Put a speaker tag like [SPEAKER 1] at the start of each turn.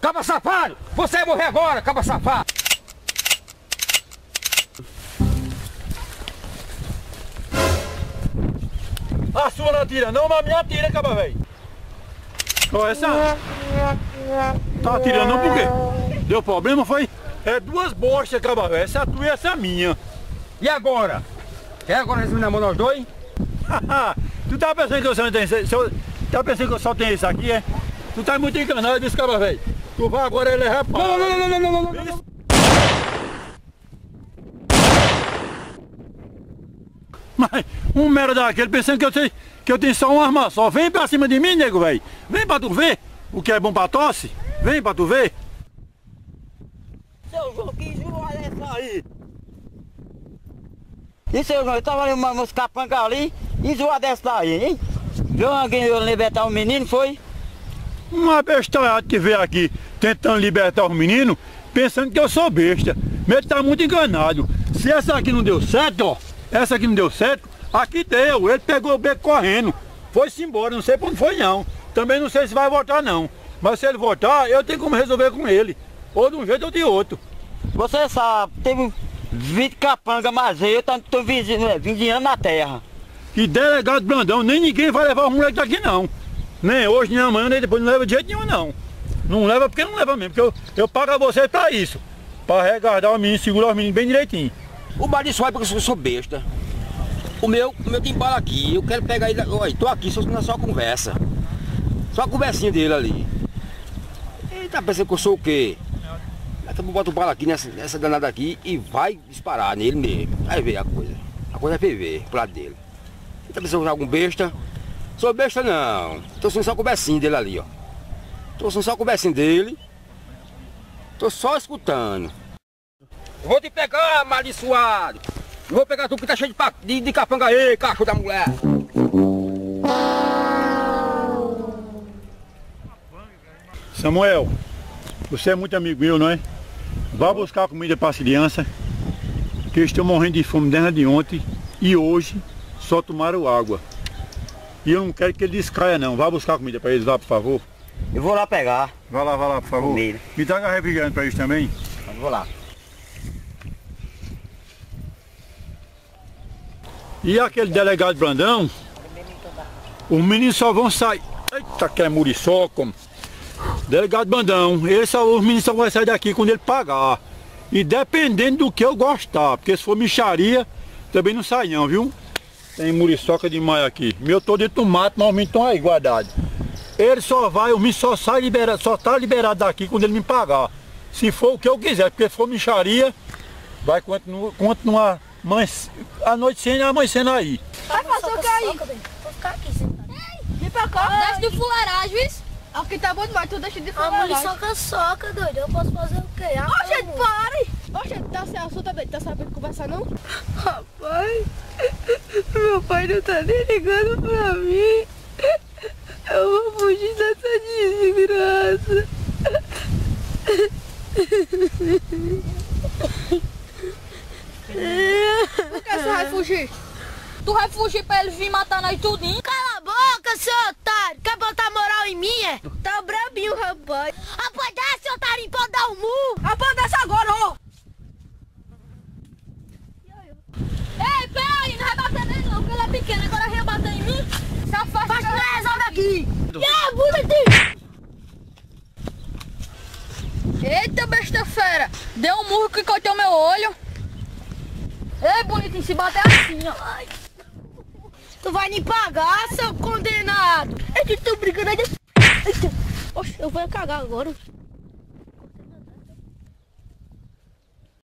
[SPEAKER 1] Caba safado! Você vai morrer agora, caba safado!
[SPEAKER 2] A sua não atira não, mas a minha atira, caba velho. Ó, essa... Tá atirando não por quê? Deu problema, foi? É duas bostas, caba velho. Essa é a tua e essa é a minha.
[SPEAKER 1] E agora? Quer agora resolver na mão nós dois?
[SPEAKER 2] Tu tá pensando que eu só tenho tá pensando que eu só tenho isso aqui, é? Tu tá muito enganado, desse caba velho. Tu vai agora ele é rapaz.
[SPEAKER 1] Não.
[SPEAKER 2] Mas um merda daquele pensando que eu tenho só uma arma só. Vem pra cima de mim, nego, velho. Vem pra tu ver o que é bom pra tosse. Vem pra tu ver.
[SPEAKER 3] Seu João, que jogo é essa aí? E seu João, eu tava ali uns capangas ali, e zoa dessa daí, hein? Viu alguém libertar o menino, foi?
[SPEAKER 2] Uma bestalhada que veio aqui tentando libertar os meninos, pensando que eu sou besta. Mas ele tá muito enganado. Se essa aqui não deu certo, ó. Essa aqui não deu certo, aqui deu. Ele pegou o beco correndo. Foi-se embora, não sei pra onde foi não. Também não sei se vai voltar não. Mas se ele voltar, eu tenho como resolver com ele. Ou de um jeito ou de outro.
[SPEAKER 3] Você sabe, teve 20 capangas, mas eu tô vigiando na terra.
[SPEAKER 2] E delegado Brandão, nem ninguém vai levar o moleque daqui não. Nem hoje, nem amanhã, nem depois, não leva de jeito nenhum não. Não leva porque não leva mesmo, porque eu pago a vocês pra isso. Pra resguardar os meninos, segurar os meninos bem direitinho.
[SPEAKER 1] O bar disso vai porque eu sou besta. O meu tem bala aqui, eu quero pegar ele. Olha, tô aqui, só conversa. Só a conversinha dele ali. Ele tá pensando que eu sou o quê? Então bota o bala aqui nessa danada aqui e vai disparar nele mesmo. Vai ver a coisa. A coisa é ver pro lado dele. Ele tá pensando que eu sou algum besta? Sou besta não. Tô sendo só a conversinha dele ali, ó. Tô sendo só a conversinha dele. Tô só escutando. Eu vou te pegar, maldiçoado. Eu vou pegar tu que tá cheio de capanga aí, cachorro da mulher.
[SPEAKER 2] Samuel, você é muito amigo meu, não é? Vá buscar comida para as crianças, que eles estão morrendo de fome desde ontem e hoje só tomaram água. E eu não quero que ele descaia não. Vá buscar comida para eles lá, por favor.
[SPEAKER 3] Eu vou lá pegar.
[SPEAKER 2] Vai lá, por favor.
[SPEAKER 3] Comida.
[SPEAKER 2] Me traga refrigerante para eles também.
[SPEAKER 3] Eu vou lá.
[SPEAKER 2] E aquele delegado Brandão, os meninos só vão sair. Eita, que é muriçoca. Delegado Brandão, os meninos só vão sair daqui quando ele pagar. E dependendo do que eu gostar, porque se for micharia, também não sai não, viu? Tem muriçoca demais aqui. Meu tô dentro do mato, mas os meninos estão aí guardados. Ele só vai, o menino só sai liberado, só tá liberado daqui quando ele me pagar. Se for o que eu quiser, porque se for micharia, vai continuar amanhecendo aí.
[SPEAKER 4] Vai fazer o que aí? Vou ficar aqui sentado. Vem pra cá. Deixa de fuleiragem, viu? Aqui tá bom demais, tu deixa de fuleiragem. A mulher soca, doido. Eu posso fazer o quê? Ô, gente, pare! Ô, gente, tá sem assunto, doido. Tá sabendo conversar, não?
[SPEAKER 5] Rapaz, meu pai não tá nem ligando pra mim. Eu vou fugir dessa desgraça.
[SPEAKER 4] Por que você vai fugir? Tu vai fugir pra ele vir matar nós tudinho?
[SPEAKER 5] Cala a boca, seu otário! Quer botar moral em mim, é? Tá brabinho, rapaz. Rapaz, desce, otário, pode dar um murro.
[SPEAKER 4] Rapaz, desce agora, ó! Ei, pera aí, não vai bater nele não, porque ele é pequeno, agora vem bater em mim. Se afasta,
[SPEAKER 5] Mas tu resolve aqui.
[SPEAKER 4] É, bonitinho! Eita, besta fera! Deu um murro que cortou meu olho. Ei, bonitinho, se bater assim, ó. Ai.
[SPEAKER 5] Tu vai me pagar, seu condenado.
[SPEAKER 4] É que tu brincando aí. Oxe, eu vou cagar agora.